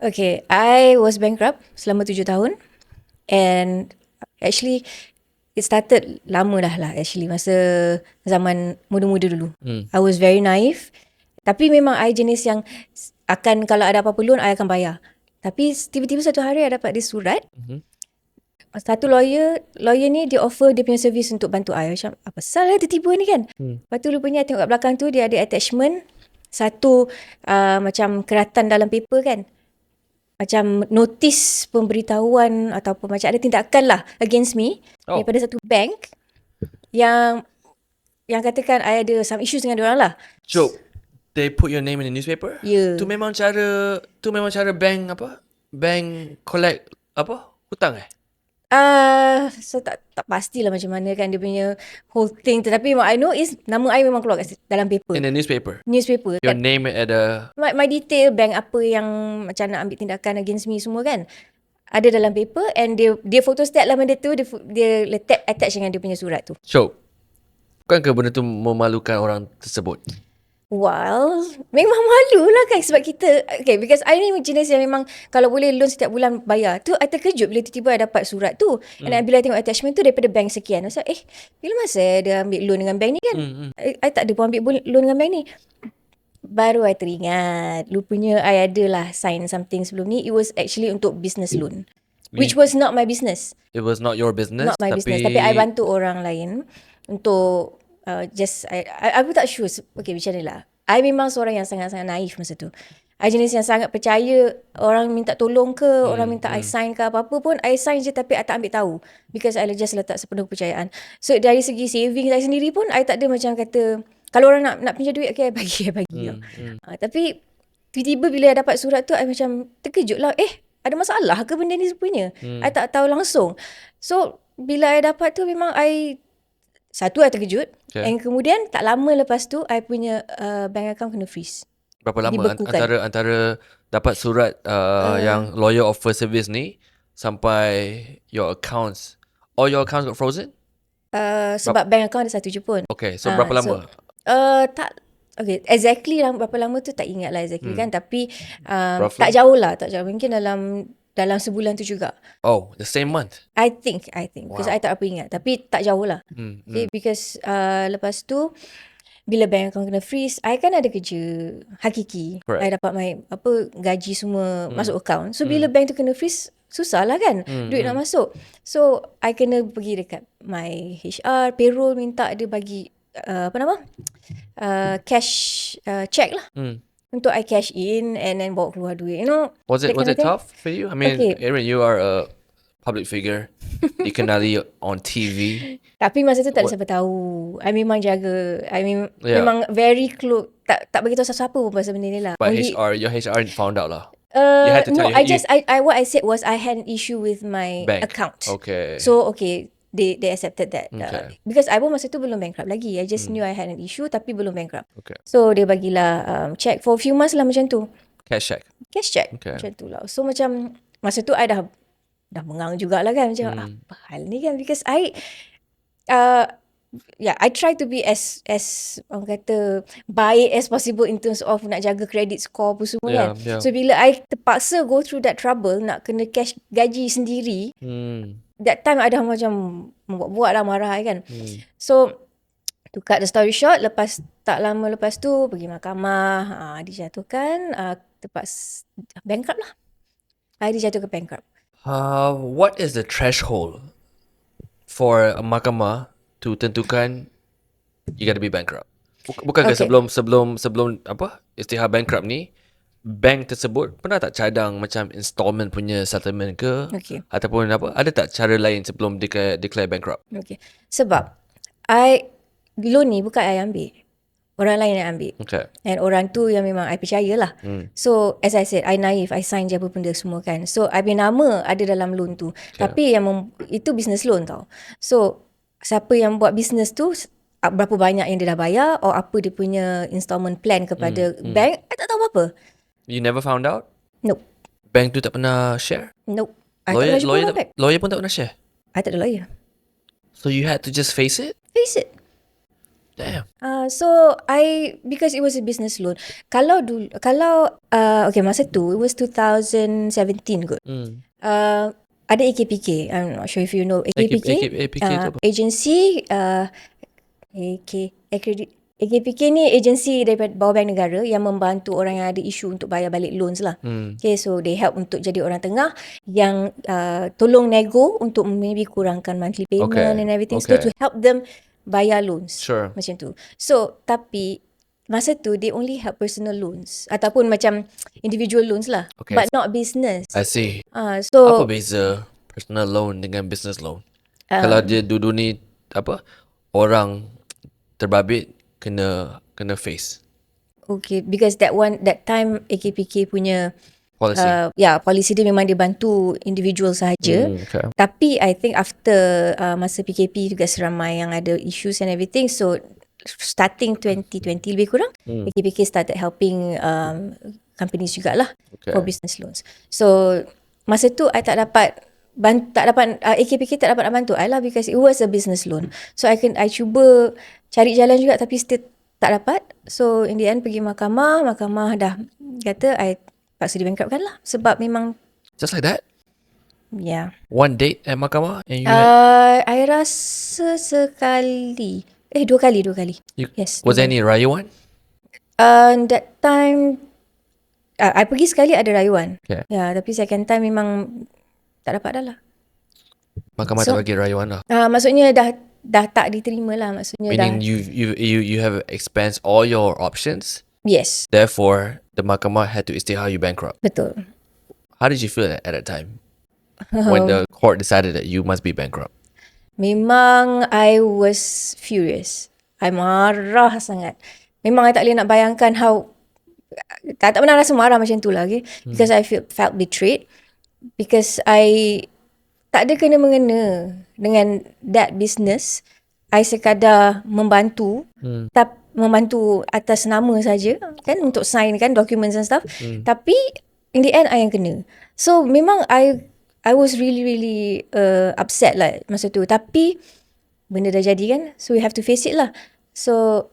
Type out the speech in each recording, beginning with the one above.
Okay, I was bankrupt selama 7 tahun. And actually, it started lama dah lah actually. Masa zaman muda-muda dulu. I was very naive. Tapi memang I jenis yang akan, kalau ada apa-apa loan, I akan bayar. Tapi tiba-tiba satu hari I dapat dia surat. Satu lawyer ni dia offer dia punya servis untuk bantu I. Macam apa salah tiba-tiba ni kan. Lepas tu rupanya I tengok kat belakang tu dia ada attachment. Satu macam keratan dalam paper kan. Macam notis pemberitahuan ataupun macam ada tindakan lah against me daripada satu bank yang katakan I ada some issues dengan diorang lah. So they put your name in the newspaper? Ya. Tu memang cara bank apa? Bank collect apa? Hutang So tak pastilah macam mana kan dia punya whole thing. Tetapi what I know is nama I memang keluar kat dalam paper. In the newspaper? Newspaper. Your name at a... My detail bank apa yang macam nak ambil tindakan against me semua kan. Ada dalam paper and dia photostat lah benda tu. Dia letak attach dengan dia punya surat tu. So, bukankah benda tu memalukan orang tersebut? Well, memang malu lah kan sebab kita, okay, because I ni jenis yang memang kalau boleh loan setiap bulan bayar. Tu I terkejut bila tiba-tiba I dapat surat tu. And bila I tengok attachment tu daripada bank sekian. Saya bila masa dia ambil loan dengan bank ni kan? I tak ada pun ambil loan dengan bank ni. Baru I teringat, lupanya I adalah sign something sebelum ni. It was actually untuk business loan. Which was not my business. It was not your business? Not my business. Tapi I bantu orang lain untuk... I pun tak sure. Okay, macam ni lah. I memang seorang yang sangat-sangat naif masa tu. I jenis yang sangat percaya orang minta tolong ke, orang minta I sign ke apa-apa pun, I sign je tapi I tak ambil tahu. Because I just letak sepenuh kepercayaan. So dari segi saving saya sendiri pun, I tak ada macam kata, kalau orang nak pinjam duit, okay, I bagi. Tapi tiba-tiba bila I dapat surat tu, I macam terkejut lah. Ada masalah ke benda ni sebenarnya? I tak tahu langsung. So bila I dapat tu memang satu, I terkejut. Okay. And kemudian, tak lama lepas tu, I punya bank account kena freeze. Berapa lama antara dapat surat yang lawyer offer service ni sampai your accounts, all your accounts got frozen? Sebab bank account ada satu je pun. Okay, so berapa lama? Okay, exactly berapa lama tu tak ingat lah exactly kan. Tapi tak jauh lah. Mungkin dalam sebulan tu juga. Oh, the same month? I think. Because I tak apa ingat. Tapi tak jauh lah. Okay, because lepas tu, bila bank account kena freeze, I kan ada kerja hakiki. Correct. I dapat my gaji semua masuk account. So, bila bank tu kena freeze, susah lah kan duit nak masuk. So, I kena pergi dekat my HR, payroll minta dia bagi, cash check lah. Untuk I cash in and then bawa keluar duit. You know, was it tough for you? I mean, okay. Erin, you are a public figure. Dikenali on TV. Tapi masa tu tak ada siapa tahu. I memang jaga. Memang very close. Tak bagi tahu siapa pun pasal benda ni lah. But your HR found out lah. You had to tell what I said was I had an issue with my bank account. Okay. So okay. They accepted that. Okay. Because I pun masa tu belum bankrupt lagi. I just knew I had an issue tapi belum bankrupt. Okay. So dia bagilah check for a few months lah macam tu. Cash check. Okay. Macam tu lah. So macam masa tu I dah mengang jugalah kan. Macam apa hal ni kan. Because I try to be as orang kata baik as possible in terms of nak jaga credit score pun semua kan. Yeah. So bila I terpaksa go through that trouble nak kena cash gaji sendiri. That time I dah macam buat lah marah kan. So to cut the story short, tak lama lepas tu pergi mahkamah, dijatuhkan terpaksa bankrupt lah. Dijatuhkan bankrupt. What is the threshold for a mahkamah to tentukan you got to be bankrupt? Bukankah sebelum apa istilah bankrupt ni, bank tersebut pernah tak cadang macam installment punya settlement ke? Okay. Ataupun apa? Ada tak cara lain sebelum declare bankrupt? Okay. Sebab loan ni bukan I ambil. Orang lain yang ambil. Okay. And orang tu yang memang I percayalah. So as I said, I naif, I sign je apa benda semua kan. So I punya nama ada dalam loan tu. Okay. Tapi yang itu business loan tau. So siapa yang buat business tu, berapa banyak yang dia dah bayar, or apa dia punya installment plan kepada bank, I tak tahu apa-apa. You never found out? Nope. Bank tu tak pernah share? Nope. Lawyer pun tak pernah share? I tak ada lawyer. So you had to just face it? Face it. Damn. So because it was a business loan. Okay, masa tu it was 2017 kot. Ada AKPK. I'm not sure if you know AKPK. APK tu apa? Agency AKPK ni agensi daripada bawah bank negara yang membantu orang yang ada isu untuk bayar balik loans lah. Okay, so they help untuk jadi orang tengah yang tolong nego untuk maybe kurangkan monthly payment and everything. So to help them bayar loans. Sure. Macam tu. So, tapi masa tu they only help personal loans ataupun macam individual loans lah. Okay. But not business. I see. So Apa beza personal loan dengan business loan? Kalau dia dulu ni apa? Orang terbabit kena face okay, because that time AKPK punya policy. Policy dia memang dia bantu individual sahaja. Okay. Tapi I think after masa PKP juga seramai yang ada issues and everything, so starting 2020 lebih kurang, AKPK started helping companies jugalah for business loans. So masa tu I tak dapat AKPK tak dapat nak bantu I lah because it was a business loan. So I cuba cari jalan juga tapi still tak dapat. So in the end pergi mahkamah dah kata I paksa di bankruptkan lah sebab memang Just like that? Yeah. One date at mahkamah and you I rasa sekali. Dua kali. Yes. Was there any rayuan? That time I pergi sekali ada rayuan. Okay. Tapi second time memang tak dapat dah lah. Mahkamah tak bagi rayuan lah. Maksudnya dah tak diterima lah. Maksudnya meaning you have expensed all your options. Yes. Therefore, the mahkamah had to istihar you bankrupt. Betul. How did you feel at that time when the court decided that you must be bankrupt? Memang I was furious. I marah sangat. Memang I tak boleh nak bayangkan how tak pernah rasa marah macam tu lah, okay? Because I felt betrayed. Because I tak ada kena-mengena dengan that business. I sekadar membantu. Membantu atas nama saja kan untuk sign kan documents and stuff. Tapi in the end I yang kena. So memang I was really upset lah masa tu. Tapi benda dah jadi kan, so we have to face it lah. So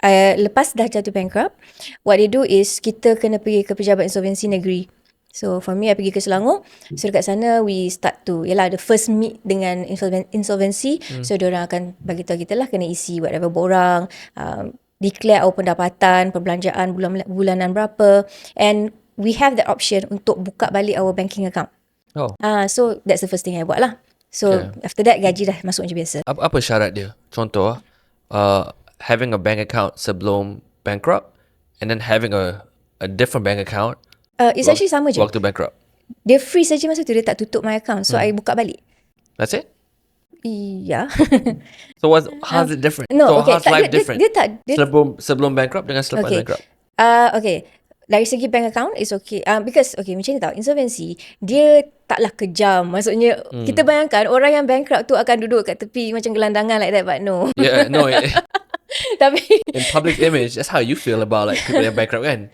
lepas dah jatuh bankrupt, what they do is kita kena pergi ke pejabat insolvensi negeri. So for me, I pergi ke Selangor. So dekat sana we start to the first meet dengan insolvency. So diorang akan bagi tahu kita lah kena isi whatever borang, declare our pendapatan, perbelanjaan bulanan berapa, and we have the option untuk buka balik our banking account. So that's the first thing I buat lah. So after that gaji dah masuk macam biasa. Apa syarat dia? Contoh having a bank account sebelum bankrupt and then having a different bank account. It's actually sama je. Waktu bankrupt. Dia freeze saja masa tu, dia tak tutup my account. So I buka balik. That's it? Yeah. So how's it different? No, so okay. how's life different? Dia sebelum bankrupt dengan selepas bankrupt? Okay. Dari segi bank account is okay. Because macam ni tau, insolvency dia taklah kejam. Maksudnya kita bayangkan orang yang bankrupt tu akan duduk kat tepi macam gelandangan like that, but no. Yeah, no. Tapi in public image, that's how you feel about like people yang bankrupt kan?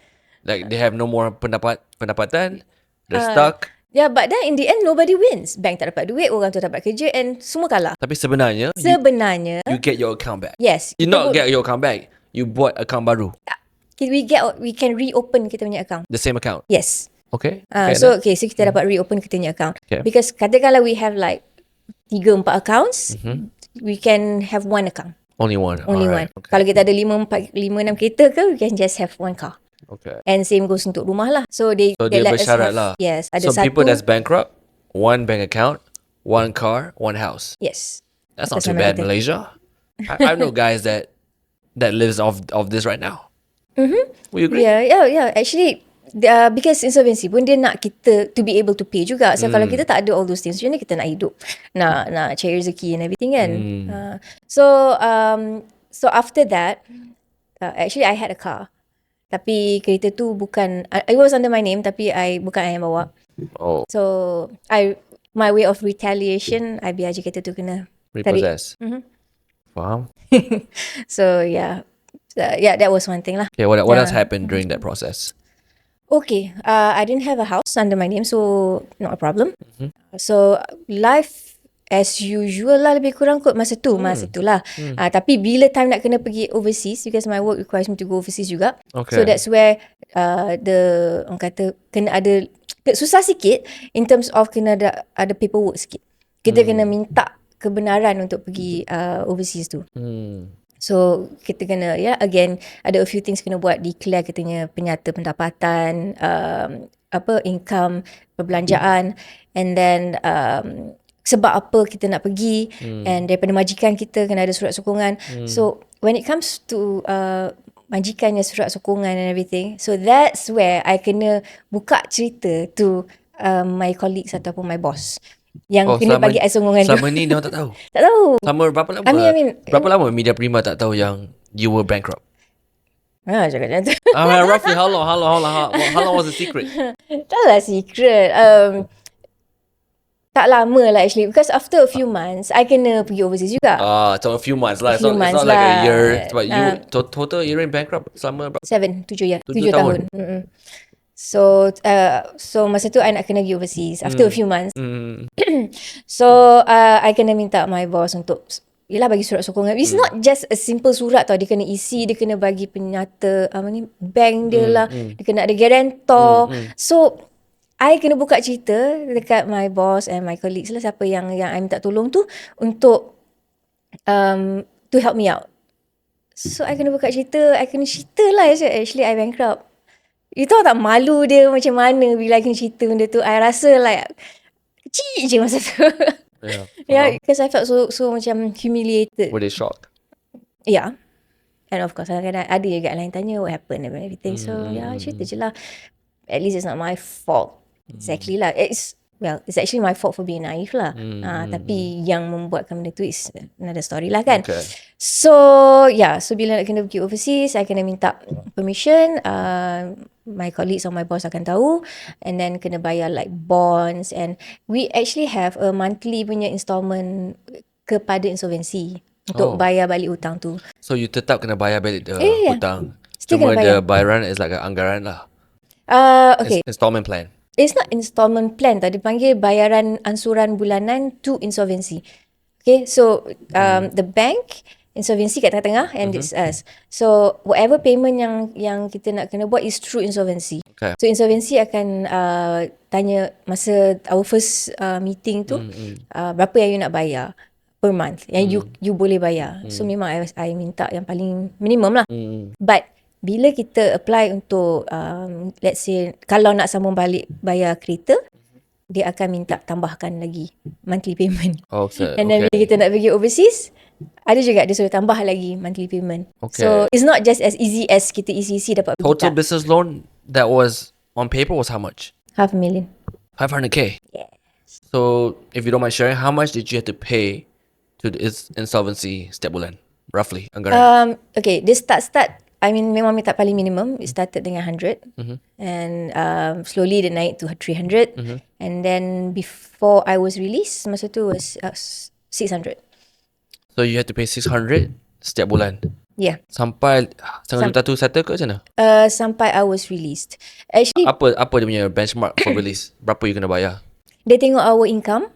Like they have no more pendapatan, they're stuck. Yeah, but then in the end nobody wins. Bank tak dapat duit, orang tu dapat kerja and semua kalah. Tapi sebenarnya you get your account back. Yes. You not get your account back. You bought account baru. We can reopen kita punya account. The same account. Yes. Okay. So kita dapat reopen kita punya account. Okay. Because katakanlah we have like 3-4 accounts, we can have one account. Only one. Only one. Okay. Kalau kita ada 5-6 kereta ke, we can just have one car. Okay. And same goes untuk rumah lah. So they dia let us bersyarat have, lah. Yes. Ada so people that's bankrupt, one bank account, one car, one house. Yes. That's not too bad, Malaysia. I know guys that lives off this right now. Will you agree? Yeah. Actually, because insolvency pun dia nak kita to be able to pay juga. So kalau kita tak ada all those things, macam mana kita nak hidup, nak cari rezeki and everything kan. So after that, actually I had a car. Tapi kereta tu bukan, it was under my name tapi bukan I yang bawa. So my way of retaliation, I biar je kereta tu kena repossess. Faham? So that was one thing lah. Okay, what else happened during that process? Okay, I didn't have a house under my name, so not a problem. So life as usual lah, lebih kurang kot masa tu lah. Tapi bila time nak kena pergi overseas, because my work requires me to go overseas juga. Okay. So that's where orang kata kena ada susah sikit in terms of kena ada paperwork sikit. Kita kena minta kebenaran untuk pergi overseas tu. So kita kena again ada a few things kena buat, declare katanya penyata pendapatan, income, perbelanjaan, and then sebab apa kita nak pergi, and daripada majikan kita kena ada surat sokongan. So when it comes to majikannya surat sokongan and everything, so that's where I kena buka cerita to my colleagues ataupun my boss yang kena bagi I sokongan tu. Selama ni dia tak tahu. Tak tahu. Selama berapa lama? Berapa lama media prima tak tahu yang you were bankrupt? Cakap macam tu. Roughly how long was the secret? Taklah secret. Tak lama lah actually, because after a few months I kena pergi overseas juga. So a few months lah. Few months it's not like a lah. year. But you total year in bankrupt selama berapa? 7 7 tahun. So masa tu I nak kena pergi overseas after a few months. So I kena minta my boss untuk bagi surat sokongan. It's not just a simple surat tau. Dia kena isi, dia kena bagi penyata bank dia lah. Dia kena ada guarantor. So I kena buka cerita dekat my boss and my colleagues lah, siapa yang I minta tolong tu, untuk to help me out. So I kena buka cerita, I kena cerita lah actually I bankrupt. You tahu tak malu dia macam mana bila I kena cerita benda tu. I rasa like kecil je masa tu. Because I felt so macam humiliated. Were they shocked? Yeah. And of course kadang-kadang ada juga yang lain tanya what happened and everything. So cerita je lah. At least it's not my fault. Exactly lah. It's actually my fault for being naive lah. Tapi yang membuatkan benda tu is another story lah kan. Okay. So so bila nak kena pergi overseas, I kena minta permission. My colleagues or my boss akan tahu, and then kena bayar like bonds, and we actually have a monthly punya installment kepada insolvency untuk bayar balik hutang tu. So you tetap kena bayar balik hutang. Still Cuma kena bayar. the bayaran is like an anggaran lah. Okay. Installment plan. It's not installment plan tau. Dipanggil bayaran ansuran bulanan to insolvency. Okay, so the bank, insolvency kat tengah-tengah, and it's us. So whatever payment yang kita nak kena buat is through insolvency. Okay. So insolvency akan tanya masa our first meeting tu, berapa yang you nak bayar per month yang you boleh bayar. So memang I minta yang paling minimum lah. But bila kita apply untuk let's say kalau nak sambung balik bayar kereta, dia akan minta tambahkan lagi monthly payment. And then bila kita nak pergi overseas, ada juga dia suruh tambah lagi monthly payment. So it's not just as easy as kita isi dapat pergi. Total business loan that was on paper was how much? 500,000. 500K. Yes. So if you don't mind sharing, how much did you have to pay to the insolvency setiap bulan roughly? Anggaran. Okay, dia start I mean memang minta paling minimum. It started dengan 100 and slowly dia naik to 300 and then before I was released, masa tu was 600. So you had to pay 600 setiap bulan? Yeah. Sampai juta tu settle ke macam mana? Sampai I was released. Actually Apa dia punya benchmark for release? Berapa you kena bayar? dia tengok our income,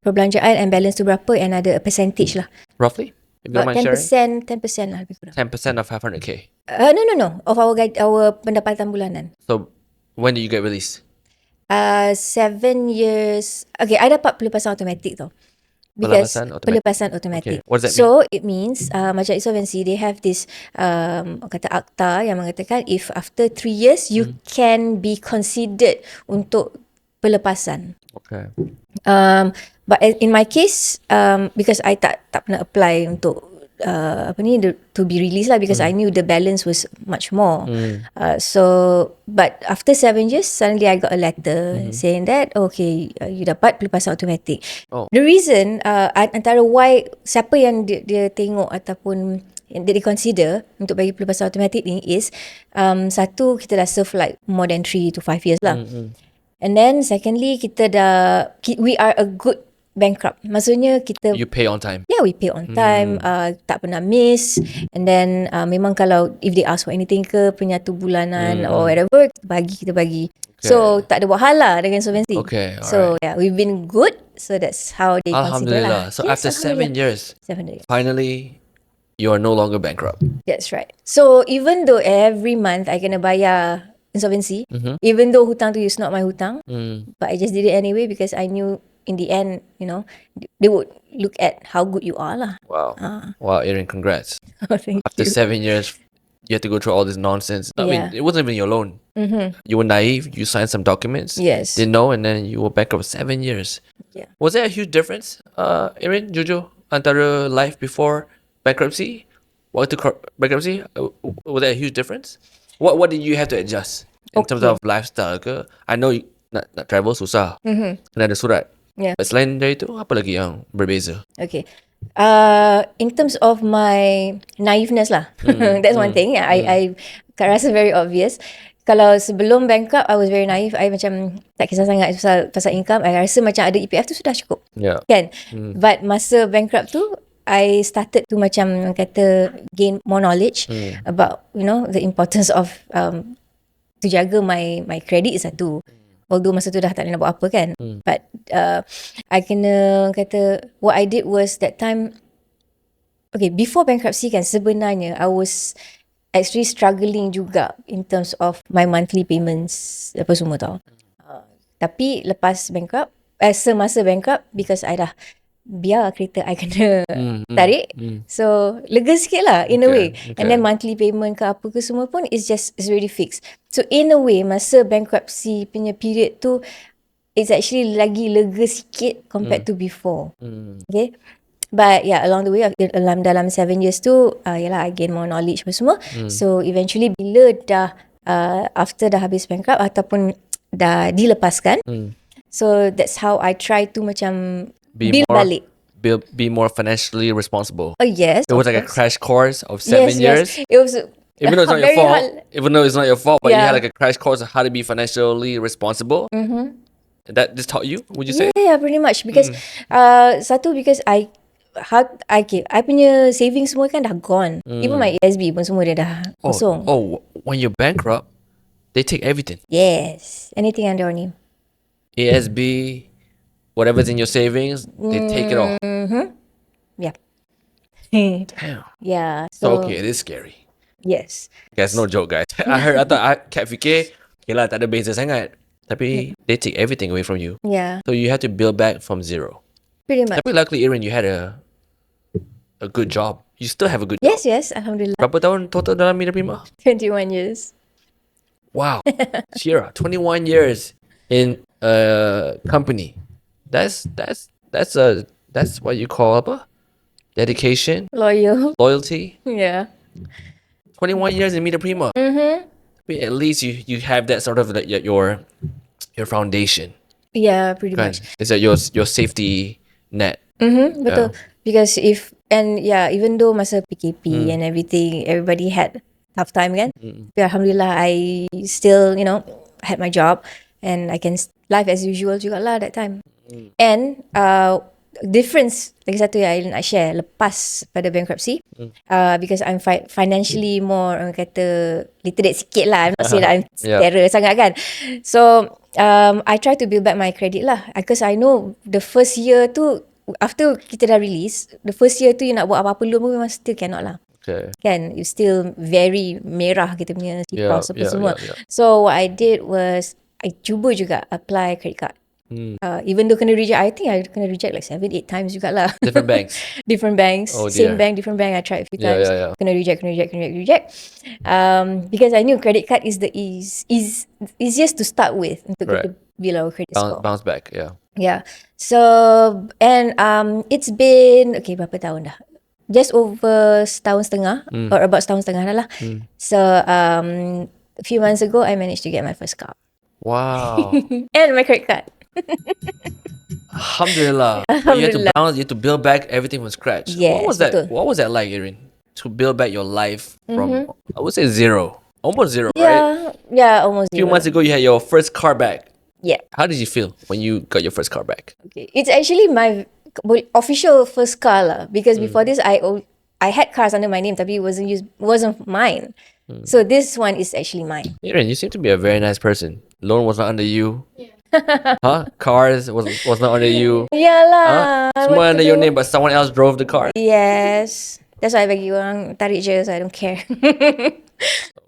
perbelanjaan and balance tu berapa, and ada a percentage lah. Roughly? If you don't mind sharing? 10% lah lebih kurang. 10% of 500K? No. Of our pendapatan bulanan. So, when did you get released? 7 years. Okay, I dapat pelepasan automatic tau. Because pelepasan automatic. Okay. What does that mean? So, it means macam insolvency, they have this kata akta yang mengatakan if after 3 years, you can be considered untuk pelepasan. Okay. But in my case, because I tak pernah apply untuk to be released lah, because I knew the balance was much more. But after 7 years, suddenly I got a letter saying that okay, you dapat pelepasan automatic. The reason antara why siapa yang dia tengok ataupun yang dia consider untuk bagi pelepasan automatic ni is satu, kita dah serve like more than 3 to 5 years lah. And then secondly, we are a good bankrupt. Maksudnya kita You pay on time. Yeah, we pay on time. Tak pernah miss. And then memang kalau if they ask for anything ke, penyatu bulanan or whatever, kita bagi. So tak ada buat hal lah dengan insolvency. Okay, So yeah, we've been good. So that's how they consider Alhamdulillah. lah. So Yes, after 7 years, 7 years. finally, you are no longer bankrupt. That's right. So even though every month I kena bayar insolvency, even though hutang tu is not my hutang, but I just did it anyway because I knew in the end, you know, they would look at how good you are lah. Wow. Wow, Erin, congrats. Thank After you. 7 years, you had to go through all this nonsense. I mean, Yeah. it wasn't even your loan. You were naive. You signed some documents. Yes. Didn't know, and then you were bankrupt 7 years. Yeah. Was there a huge difference, Erin, Jojo, antara life before bankruptcy? Bankruptcy? Was there a huge difference? What did you have to adjust in terms of lifestyle? Ke? I know nak travel susah. Kena ada surat. Yeah. But selain dari itu, apa lagi yang berbeza? Okay. In terms of my naiveness lah, that's one thing. I rasa very obvious. Kalau sebelum bankrupt, I was very naive. I macam tak kisah sangat pasal income. I rasa macam ada EPF tu sudah cukup. Yeah. Kan? But masa bankrupt tu, I started to macam kata gain more knowledge about, you know, the importance of to jaga my credit satu. Although masa tu dah tak nak buat apa kan. But I kena kata, what I did was that time, okay, before bankruptcy kan, sebenarnya I was actually struggling juga in terms of my monthly payments, apa semua tau. Tapi lepas bankrupt, semasa bankrupt, because I dah biar kereta I kena tarik, so lega sikit lah in a way. And then monthly payment ke apa ke semua pun it's already fixed. So in a way, masa bankruptcy punya period tu, it's actually lagi lega sikit compared to before. Okay. But yeah, along the way, dalam 7 years tu, yalah, I gain more knowledge apa semua. So eventually bila dah, after dah habis bankrupt ataupun dah dilepaskan, so that's how I try to macam build balik. Be more financially responsible. Oh yes. It was like a crash course of 7 years. Yes. It was even though it's not your fault. Even though it's not your fault, but you had Yeah. like a crash course of how to be financially responsible. That just taught you, would you say? Yeah, pretty much. Because satu, because I punya savings semua kan dah gone. Even my ASB pun semua dia dah kosong. When you're bankrupt, they take everything. Yes. Anything under your name. ASB, whatever's in your savings, they take it all. Yeah. Damn. Yeah. So okay, it is scary. Yes. Guys, no joke, guys. I thought Kat fikir, okay lah, tak ada beza sangat. Tapi they take everything away from you. Yeah. So you have to build back from zero. Pretty much. Tapi luckily, Erin, you had a good job. You still have a good job. Yes. Alhamdulillah. Berapa tahun total dalam Mitra Prima? 21 years. Wow. Shira, 21 years in a company. That's what you call apa? Dedication, Loyal. loyalty. Yeah. 21 years in Mitra Prima. But at least you have that sort of like your foundation. Yeah, pretty Kan? much. It's like your safety net. Betul. Because even though masa PKP and everything, everybody had tough time kan. But alhamdulillah, I still, you know, had my job and I can live as usual juga lah that time. And difference lagi satu yang I nak share lepas pada bankruptcy, because I'm financially more, orang kata literate sikit lah. I'm not saying that I'm terror sangat kan. So I try to build back my credit lah, because I know the first year tu, after kita dah release, the first year tu you nak buat apa-apa loan pun memang still cannot lah. Okay. Kan, you still very merah kita punya CPOS apa semua. Yeah. So what I did was I cuba juga apply credit card. Even though kena reject, I think I kena reject like 7-8 times juga lah. Different banks. Different banks. Oh, dear. Same bank, different bank. I tried a few times. Yeah. Kena reject. Because I knew credit card is the easiest to start with untuk kita build our credit score. Bounce back, yeah. Yeah. So, and it's been, okay, berapa tahun dah? Just over setahun setengah, or about setahun setengah dah lah. So, a few months ago, I managed to get my first car. Wow. And my credit card. Alhamdulillah. You had to build back everything from scratch. Yes, betul. What was that like, Erin? To build back your life from, I would say zero. Almost zero, right? Yeah, almost A few zero. months ago, you had your first car back. Yeah. How did you feel when you got your first car back? Okay. It's actually my official first car lah, because before this I had cars under my name tapi it wasn't mine. So this one is actually mine. Erin, you seem to be a very nice person. Loan was not under you. Cars was not under you. Yalah. Semua what under to your do? name, but someone else drove the car. Yes. That's why I bagi orang tarik je, so I don't care.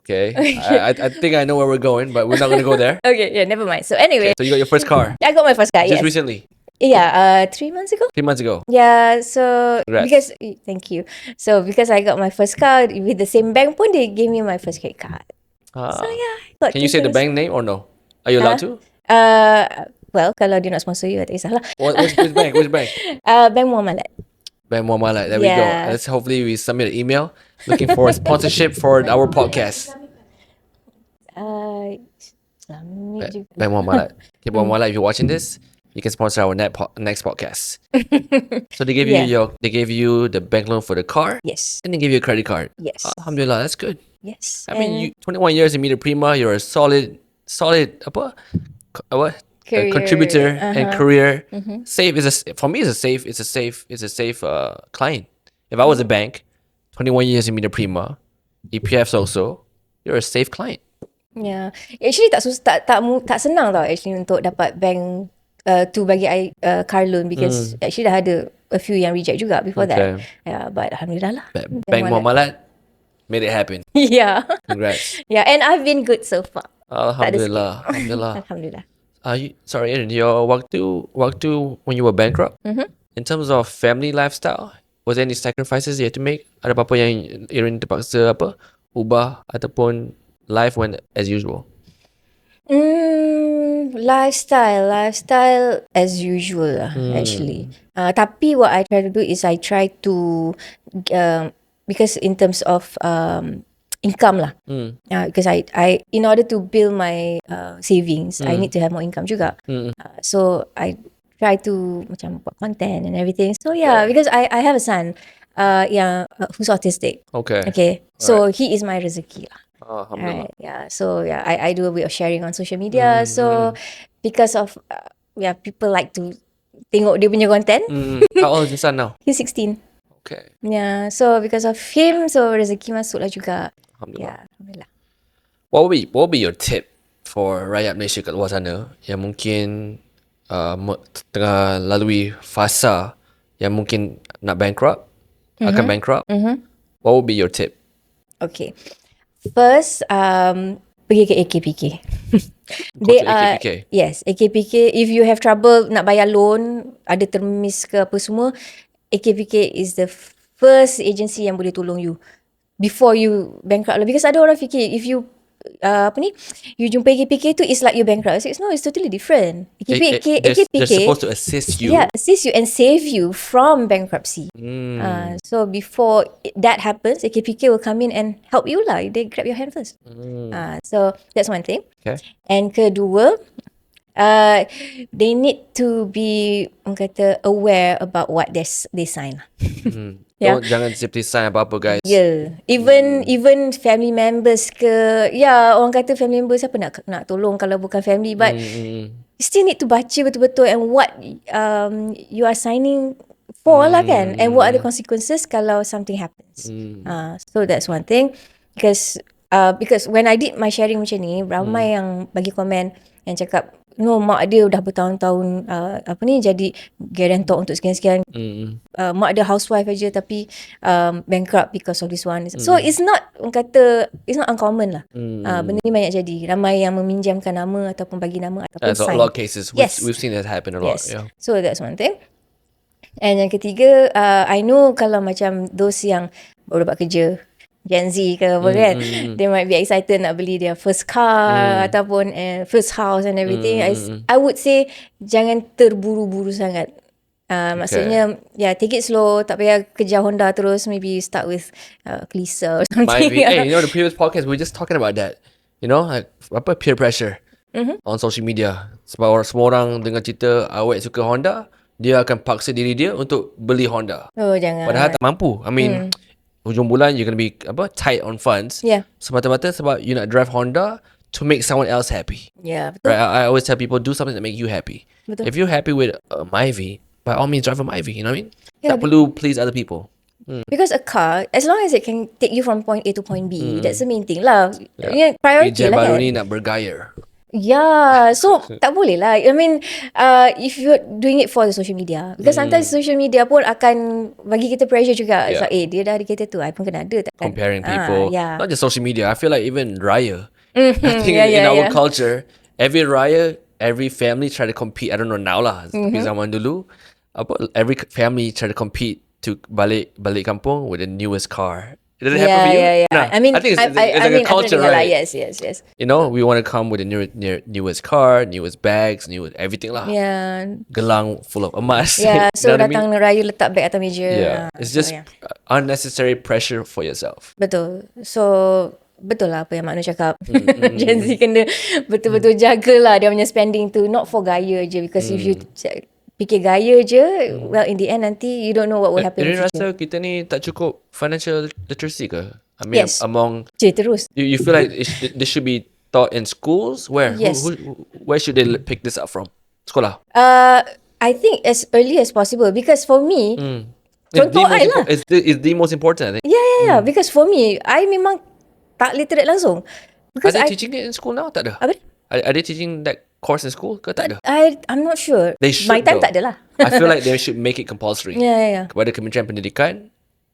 Okay. I think I know where we're going, but we're not gonna go there. Okay, yeah, never mind. So anyway, Okay, so you got your first car I got my first car, just yes. recently, Yeah, 3 months ago. 3 months ago. Yeah, so Congrats. because thank you. So because I got my first car with the same bank pun, they gave me my first credit card. So yeah, I got Can you two say the things. bank name or no? Are you allowed to? Well, kalau dia nak sponsor you, tak kisahlah. Which bank? Which bank? Bank Muamalat. Bank Muamalat. There we go. Yeah. Let's hopefully we submit an email looking for a sponsorship for our podcast. Islamic juga. Bank Muamalat. Okay, Bank Muamalat, if you're watching this, you can sponsor our next podcast. So they gave you Yeah. they gave you the bank loan for the car, Yes. and they gave you a credit card. Yes. Alhamdulillah, that's good. Yes. I mean, you 21 years in Media Prima, you're a solid apa? Career, Contributor and career. Safe for me it's a safe client. If I was a bank, 21 years in Media Prima, EPF's also, you're a safe client. Yeah. Actually tak senang tau actually untuk dapat bank to bagi I car loan because actually dah ada a few yang reject juga before that. Yeah, but alhamdulillah lah. Bank Muamalat made it happen. Yeah. Congrats. Yeah, and I've been good so far. Alhamdulillah. Alhamdulillah. Alhamdulillah. Sorry, Erin, your waktu when you were bankrupt, in terms of family lifestyle, was there any sacrifices you had to make? Ada apa-apa yang Erin terpaksa ubah ataupun life went as usual? Lifestyle as usual lah, actually. Tapi what I try to do is I try to because in terms of income lah, because I in order to build my savings, I need to have more income juga. So I try to macam buat content and everything. So yeah, because I have a son who's autistic. Okay. So he is my rezeki lah. Alhamdulillah. Right, yeah. So yeah, I do a bit of sharing on social media. So because of people like to tengok dia punya content. How old is your son now? He's 16. Okay. Yeah. So because of him, so rezeki masuk lah juga. Alhamdulillah. Yeah, alhamdulillah. What would be your tip for rakyat Malaysia kat luar sana yang mungkin tengah lalui fasa yang mungkin nak bankrupt, akan bankrupt? What would be your tip? Okay. First, pergi ke AKPK. They are AKPK. Yes, AKPK. If you have trouble nak bayar loan, ada termis ke apa semua, AKPK is the first agency yang boleh tolong you before you bankrupt lah. Because ada orang fikir if you you jumpa AKPK tu it's like you bankrupt. No, it's totally different. AKPK They're supposed to assist you. Yeah, assist you and save you from bankruptcy. So before that happens, AKPK will come in and help you lah. They grab your hand first. So that's one thing. Okay. And kedua, they need to be aware about what they sign. Jangan seperti sign apa-apa guys. Yeah. Even family members ke, orang kata family members siapa nak tolong kalau bukan family, but you still need to baca betul-betul and what you are signing for lah kan, and what are the consequences kalau something happens. So that's one thing, because when I did my sharing macam ni, ramai yang bagi komen yang cakap, mak dia dah bertahun-tahun jadi guarantor untuk sekian-sekian. Mak dia housewife aja tapi bankrupt because of this one. So it's not uncommon lah. Benda ni banyak jadi. Ramai yang meminjamkan nama ataupun bagi nama ataupun That's sign. a lot of cases. Yes. We've seen that happen a lot. Yes. Yeah. So that's one thing. And yang ketiga, I know kalau macam those yang baru dapat kerja, Gen Z ke apa kan, they might be excited nak beli their first car ataupun first house and everything. I would say jangan terburu-buru sangat. Maksudnya take it slow, tak payah kejar Honda terus. Maybe start with Lisa or something. Hey, the previous podcast we were just talking about that. Like apa peer pressure on social media. Sebab semua orang dengar cerita awet suka Honda, dia akan paksa diri dia untuk beli Honda. Oh, jangan. Padahal tak mampu. I mean, hujung bulan you're going to be tight on funds. Yeah. Semata-mata sebab you nak drive Honda to make someone else happy. Yeah, betul. Right? I always tell people do something that make you happy. Betul. If you're happy with a Myvi, by all means drive a Myvi. You know what I mean? Yeah, tak perlu please other people. Because a car, as long as it can take you from point A to point B, that's the main thing lah. Priority Ejen lah baru kan. ni nak bergaya. Yeah, so tak boleh lah. I mean, if you're doing it for the social media, because sometimes social media pun akan bagi kita pressure juga. It's Yeah. like, dia dah ada kereta tu, I pun kena ada. Takkan? Comparing people, Yeah. not just social media. I feel like even raya. I think in our yeah. culture, every raya, every family try to compete. I don't know now lah. Tapi zaman dulu, every family try to compete to balik kampung with the newest car. Did it happen for you? Yeah. Nah, I mean, I think it's like a I culture, pernah dengar lah. right? Yes. You know, we want to come with the newest car, newest bags, newest everything lah. Yeah. Gelang full of emas. Yeah, You so know what I mean? datang raya letak beg atas meja. Yeah, it's So, just yeah. unnecessary pressure for yourself. Betul. So, betul lah apa yang Mak Nur cakap. Gen Z kena betul-betul jagalah dia punya spending tu. Not for gaya je. Because if you fikir gaya je, well in the end nanti you don't know what will happen in Irin the future. rasa kita ni tak cukup financial literacy ke? I mean, Yes. among Terus. you feel like this should be taught in schools? Where? Yes. Where should they pick this up from? Sekolah. I think as early as possible. Because for me, contoh I lah. It's the most important, I think. Yeah. Because for me, I memang tak literate langsung. Are Because they teaching it in school now? Tak ada. Apa? Are they teaching that course in school? Ke tak ada? I'm not sure. They should. My time though. tak ada lah. I feel like they should make it compulsory. Yeah. Kepada Kementerian Pendidikan.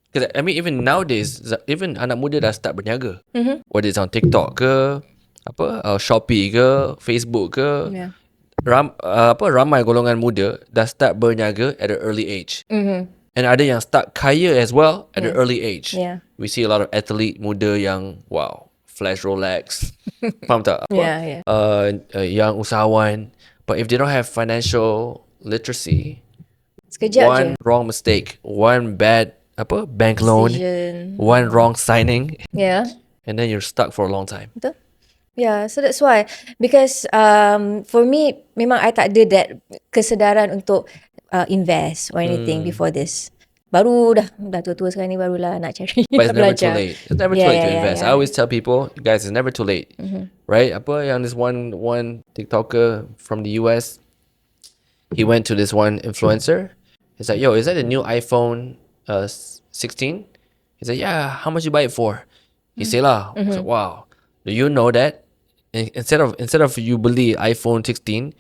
Because I mean, even nowadays, even anak muda dah start berniaga. Whether it's on TikTok ke, Shopee ke, Facebook ke. Yeah. Ramai golongan muda dah start berniaga at an early age. And ada yang start kaya as well at an early age. Yeah. We see a lot of athlete muda yang flash Rolex. Faham tak? Yeah. Yang usahawan. But if they don't have financial literacy, Sekejap one je. wrong mistake, one bad bank loan, Decision. one wrong signing, Yeah. and then you're stuck for a long time. Betul. Yeah, so that's why. Because for me, memang I tak ada that kesedaran untuk invest or anything before this. Baru dah tua-tua sekarang ni barulah nak cari. But it's never too belajar. late. It's never too late to Yeah, invest. yeah. I always tell people, guys, it's never too late. Right? Yang this one TikToker from the US, he went to this one influencer. He's like, yo, is that a new iPhone 16? He said, yeah, how much you buy it for? He said lah. I said, wow. Do you know that instead of you beli iPhone 16,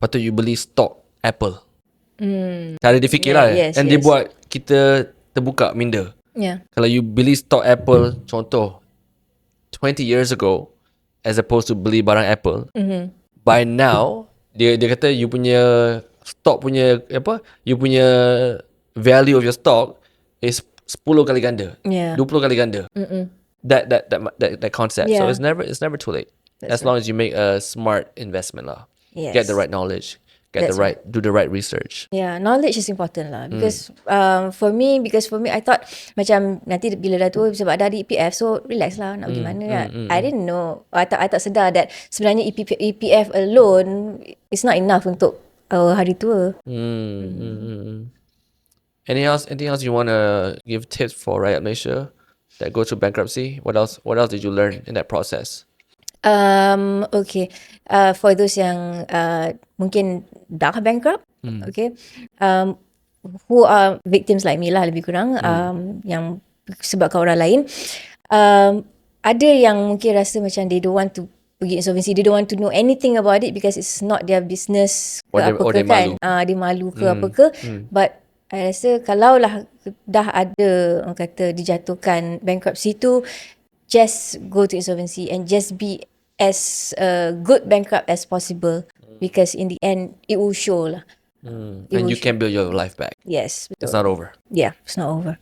patut you beli stock Apple. Cara dia fikir lah. Yes, And dia buat kita terbuka minda. Yeah. Kalau you beli stock Apple, contoh 20 years ago, as opposed to beli barang Apple, by now dia kata you punya stock punya you punya value of your stock is 10 kali ganda, Yeah. 20 kali ganda. That concept. So Yeah. it's never too late. That's as long as you make a smart investment lah. Yes. Get the right knowledge, do the right research. Yeah, knowledge is important lah. Because for me, I thought macam nanti bila dah tua sebab dah ada EPF, so relax lah nak pergi mana kan. I didn't know. I tak sedar that sebenarnya EPF alone is not enough untuk hari tua. Anything else you want to give tips for Rakyat Malaysia that go through bankruptcy? What else did you learn in that process? Okay. For those yang mungkin dah bankrupt, okay, who are victims like me lah lebih kurang, yang sebabkan orang lain, ada yang mungkin rasa macam they don't want to pergi insolvency, they don't want to know anything about it because it's not their business ke apa ke kan, dia malu ke apa ke, but I rasa kalau lah dah ada orang kata dijatuhkan bankruptcy tu, just go to insolvency and just be as good bankrupt as possible because in the end it will show lah. And you can build your life back. Yes, betul. It's not over. Yeah, it's not over.